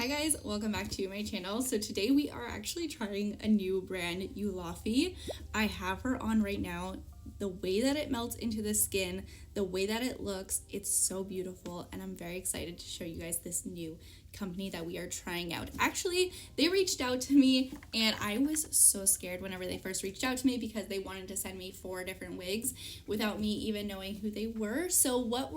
Hi guys, welcome back to my channel. So today we are actually trying a new brand, Ulofey. I have her on right now. The way that it melts into the skin, the way that it looks, it's so beautiful, and I'm very excited to show you guys this new company that we are trying out. Actually, they reached out to me and I was so scared whenever they first reached out to me because they wanted to send me 4 different wigs without me even knowing who they were. So what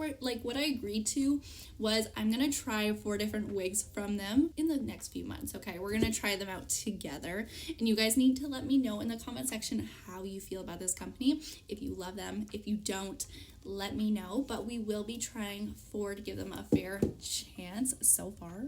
I agreed to was I'm gonna try 4 different wigs from them in the next few months. Okay, we're gonna try them out together, and you guys need to let me know in the comment section how you feel about this company. If you love them, if you don't, let me know. But we will be trying 4 to give them a fair chance. So far,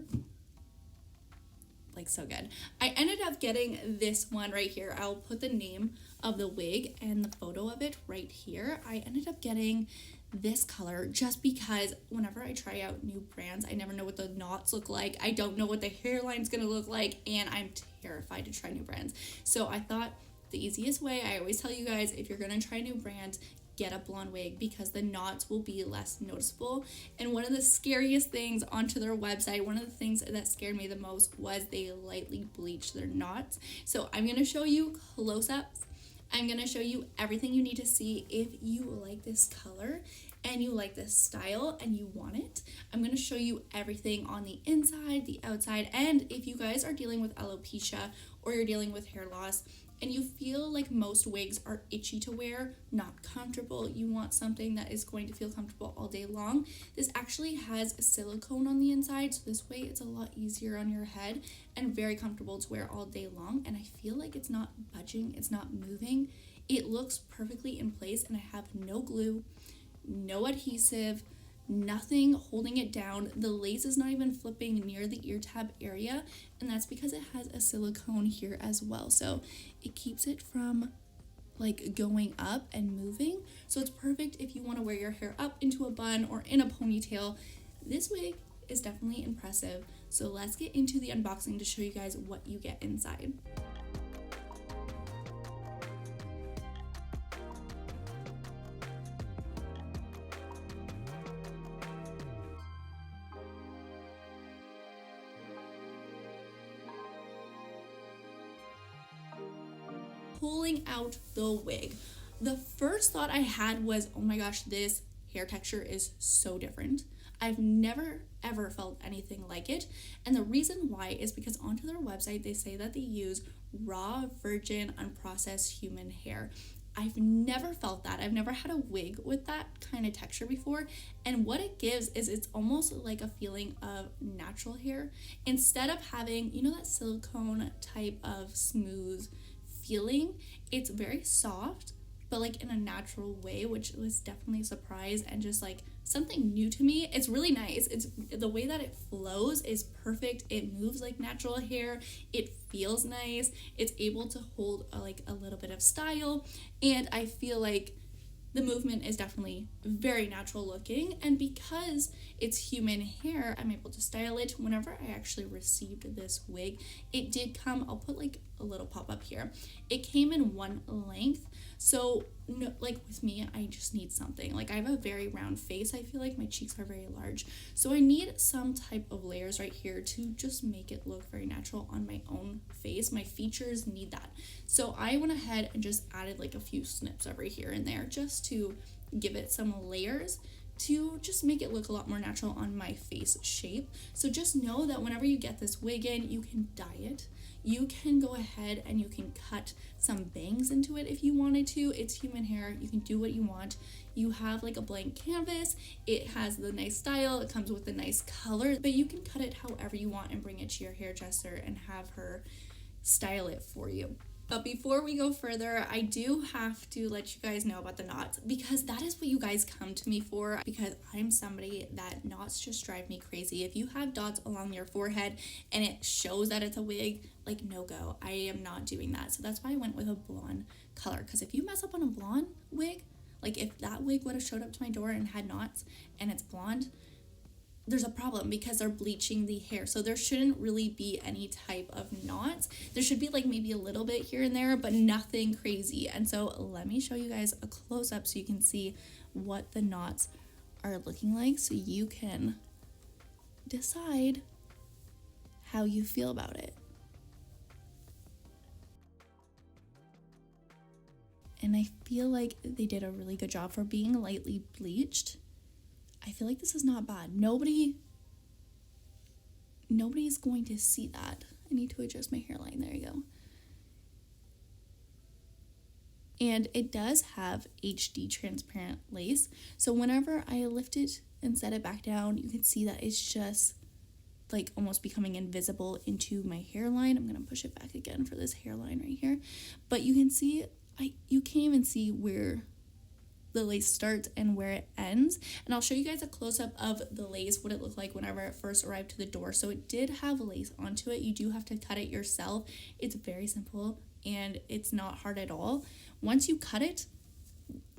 like, so good. I ended up getting this one right here. I'll put the name of the wig and the photo of it right here. I ended up getting this color just because whenever I try out new brands, I never know what the knots look like. I don't know what the hairline's gonna look like, and I'm terrified to try new brands. So I thought the easiest way, I always tell you guys, if you're gonna try new brands, get a blonde wig because the knots will be less noticeable. And one of the scariest things onto their website, one of the things that scared me the most was they lightly bleach their knots. So I'm gonna show you close-ups. I'm gonna show you everything you need to see if you like this color and you like this style and you want it. I'm gonna show you everything on the inside, the outside, and if you guys are dealing with alopecia or you're dealing with hair loss and you feel like most wigs are itchy to wear, not comfortable, you want something that is going to feel comfortable all day long, this actually has silicone on the inside, so this way it's a lot easier on your head and very comfortable to wear all day long. And I feel like it's not budging, it's not moving, it looks perfectly in place, and I have no glue, no adhesive, nothing holding it down. The lace is not even flipping near the ear tab area, and that's because it has a silicone here as well, so it keeps it from like going up and moving. So it's perfect if you want to wear your hair up into a bun or in a ponytail. This wig is definitely impressive, so let's get into the unboxing to show you guys what you get inside. Pulling out the wig, the first thought I had was, oh my gosh, this hair texture is so different. I've never ever felt anything like it, and the reason why is because onto their website they say that they use raw virgin unprocessed human hair. I've never felt that. I've never had a wig with that kind of texture before, and what it gives is it's almost like a feeling of natural hair instead of having, you know, that silicone type of smooth feeling. It's very soft, but like in a natural way, which was definitely a surprise and just like something new to me. It's really nice. It's the way that it flows is perfect. It moves like natural hair. It feels nice. It's able to hold a little bit of style, and I feel like the movement is definitely very natural looking, and because it's human hair, I'm able to style it. Whenever I actually received this wig, it did come, I'll put like a little pop up here, it came in one length. So no, like with me, I just need something, like I have a very round face, I feel like my cheeks are very large, so I need some type of layers right here to just make it look very natural on my own face. My features need that, so I went ahead and just added like a few snips over here and there just to give it some layers to just make it look a lot more natural on my face shape. So just know that whenever you get this wig in, you can dye it. You can go ahead and you can cut some bangs into it if you wanted to. It's human hair. You can do what you want. You have like a blank canvas. It has the nice style. It comes with the nice color, but you can cut it however you want and bring it to your hairdresser and have her style it for you. But before we go further, I do have to let you guys know about the knots, because that is what you guys come to me for, because I'm somebody that knots just drive me crazy. If you have dots along your forehead and it shows that it's a wig, like, no go. I am not doing that. So that's why I went with a blonde color, because if you mess up on a blonde wig, like if that wig would have showed up to my door and had knots and it's blonde, there's a problem because they're bleaching the hair. So there shouldn't really be any type of knots. There should be like maybe a little bit here and there, but nothing crazy. And so let me show you guys a close-up so you can see what the knots are looking like, so you can decide how you feel about it. And I feel like they did a really good job for being lightly bleached. I feel like this is not bad. Nobody's going to see that. I need to adjust my hairline. There you go. And it does have HD transparent lace. So whenever I lift it and set it back down, you can see that it's just like almost becoming invisible into my hairline. I'm going to push it back again for this hairline right here. But you can see, you can't even see where the lace starts and where it ends. And I'll show you guys a close-up of the lace, what it looked like whenever it first arrived to the door. So it did have lace onto it. You do have to cut it yourself. It's very simple and it's not hard at all. Once you cut it,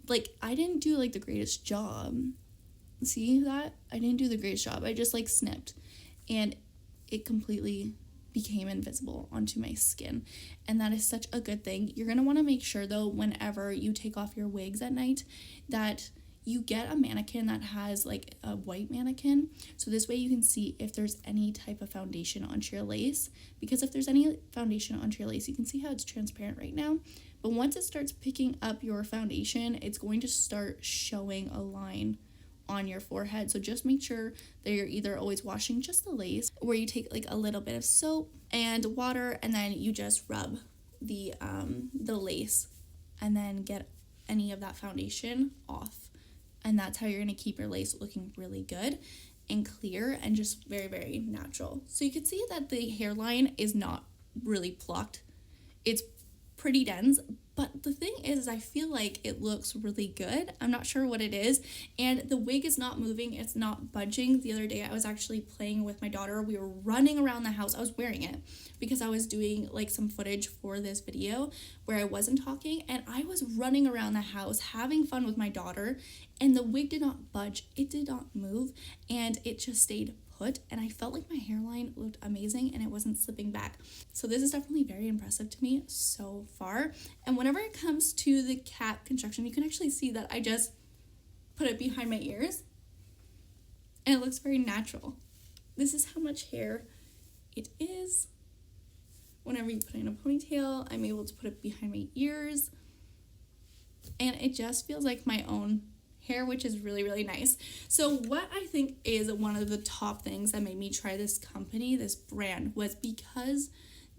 like I didn't do like the greatest job. See that? I didn't do the greatest job. I just like snipped and it completely became invisible onto my skin, and that is such a good thing. You're going to want to make sure though, whenever you take off your wigs at night, that you get a mannequin that has like a white mannequin, so this way you can see if there's any type of foundation onto your lace, because if there's any foundation onto your lace, you can see how it's transparent right now, but once it starts picking up your foundation, it's going to start showing a line on your forehead. So just make sure that you're either always washing just the lace, where you take like a little bit of soap and water and then you just rub the lace and then get any of that foundation off. And that's how you're going to keep your lace looking really good and clear and just very, very natural. So you can see that the hairline is not really plucked. It's pretty dense, but the thing is I feel like it looks really good. I'm not sure what it is, and the wig is not moving, it's not budging. The other day I was actually playing with my daughter. We were running around the house. I was wearing it because I was doing like some footage for this video where I wasn't talking, and I was running around the house having fun with my daughter, and the wig did not budge, it did not move, and it just stayed put, and I felt like my hairline looked amazing and it wasn't slipping back. So this is definitely very impressive to me so far. And whenever it comes to the cap construction, you can actually see that I just put it behind my ears and it looks very natural. This is how much hair it is. Whenever you put it in a ponytail, I'm able to put it behind my ears and it just feels like my own hair, which is really, really nice. So what I think is one of the top things that made me try this company, this brand, was because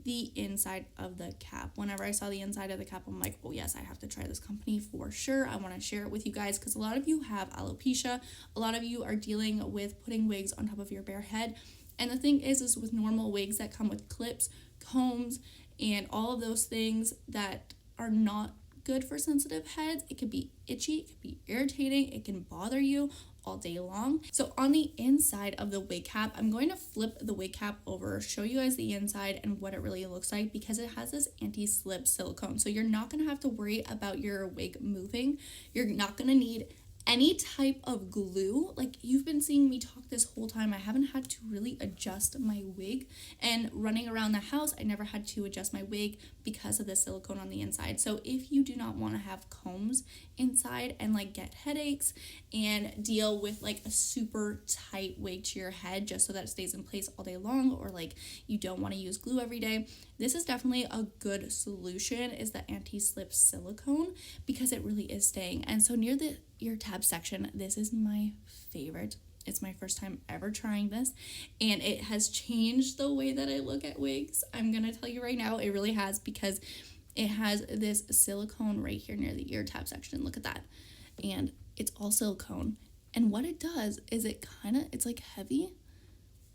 the inside of the cap. Whenever I saw the inside of the cap, I'm like, oh yes, I have to try this company for sure. I want to share it with you guys because a lot of you have alopecia. A lot of you are dealing with putting wigs on top of your bare head. And the thing is with normal wigs that come with clips, combs, and all of those things that are not good for sensitive heads, it could be itchy, it could be irritating, it can bother you all day long. So on the inside of the wig cap, I'm going to flip the wig cap over, show you guys the inside and what it really looks like, because it has this anti-slip silicone. So you're not going to have to worry about your wig moving. You're not going to need any type of glue. Like you've been seeing me talk this whole time, I haven't had to really adjust my wig, and running around the house I never had to adjust my wig because of the silicone on the inside. So if you do not want to have combs inside and like get headaches and deal with like a super tight wig to your head just so that it stays in place all day long, or like you don't want to use glue every day, this is definitely a good solution, is the anti-slip silicone, because it really is staying. And so near the ear tab section, this is my favorite. It's my first time ever trying this, and it has changed the way that I look at wigs. I'm gonna tell you right now, it really has, because it has this silicone right here near the ear tab section. Look at that. And it's all silicone, and what it does is it's like heavy,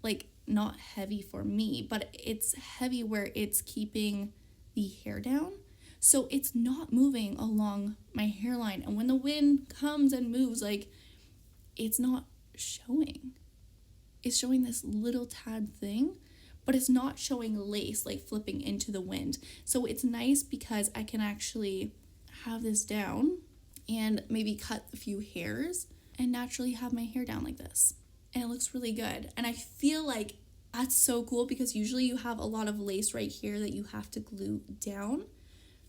like not heavy for me, but it's heavy where it's keeping the hair down. So it's not moving along my hairline. And when the wind comes and moves, like it's not showing. It's showing this little tad thing, but it's not showing lace like flipping into the wind. So it's nice because I can actually have this down and maybe cut a few hairs and naturally have my hair down like this. And it looks really good. And I feel like that's so cool, because usually you have a lot of lace right here that you have to glue down.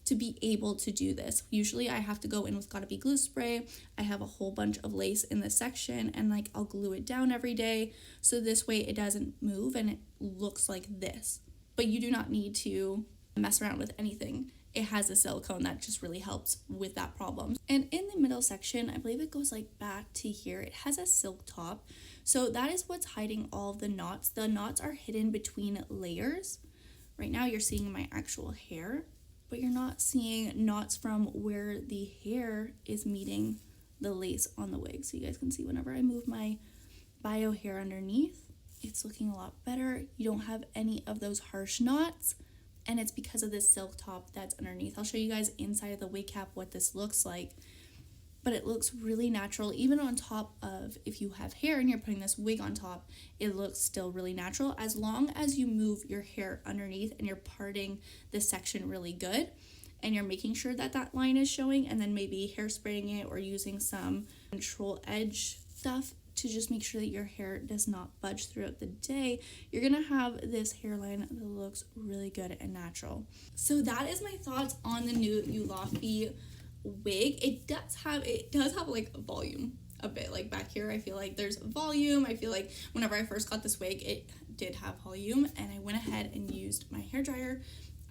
to be able to do this. Usually I have to go in with Gotta Be glue spray. I have a whole bunch of lace in this section, and like I'll glue it down every day so this way it doesn't move and it looks like this. But you do not need to mess around with anything. It has a silicone that just really helps with that problem. And in the middle section, I believe it goes like back to here, it has a silk top. So that is what's hiding all of the knots. The knots are hidden between layers. Right now you're seeing my actual hair, but you're not seeing knots from where the hair is meeting the lace on the wig. So you guys can see whenever I move my bio hair underneath, it's looking a lot better. You don't have any of those harsh knots, and it's because of this silk top that's underneath. I'll show you guys inside of the wig cap what this looks like, but it looks really natural. Even on top of, if you have hair and you're putting this wig on top, it looks still really natural as long as you move your hair underneath and you're parting this section really good and you're making sure that that line is showing, and then maybe hairspraying it or using some control edge stuff to just make sure that your hair does not budge throughout the day. You're gonna have this hairline that looks really good and natural. So that is my thoughts on the new Ulofey wig. It does have like volume a bit. Like back here I feel like there's volume. I feel like whenever I first got this wig it did have volume, and I went ahead and used my hairdryer.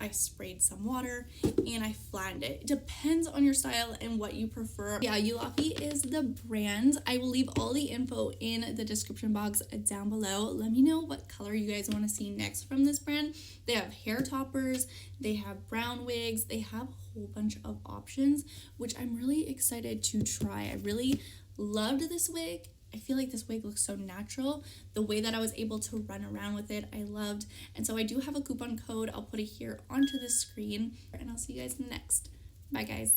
I sprayed some water and I flattened it. It depends on your style and what you prefer. Yeah, Ulofey is the brand. I will leave all the info in the description box down below. Let me know what color you guys want to see next from this brand. They have hair toppers, they have brown wigs, they have a whole bunch of options, which I'm really excited to try. I really loved this wig. I feel like this wig looks so natural. The way that I was able to run around with it, I loved. And so I do have a coupon code. I'll put it here onto the screen, and I'll see you guys in the next. Bye, guys.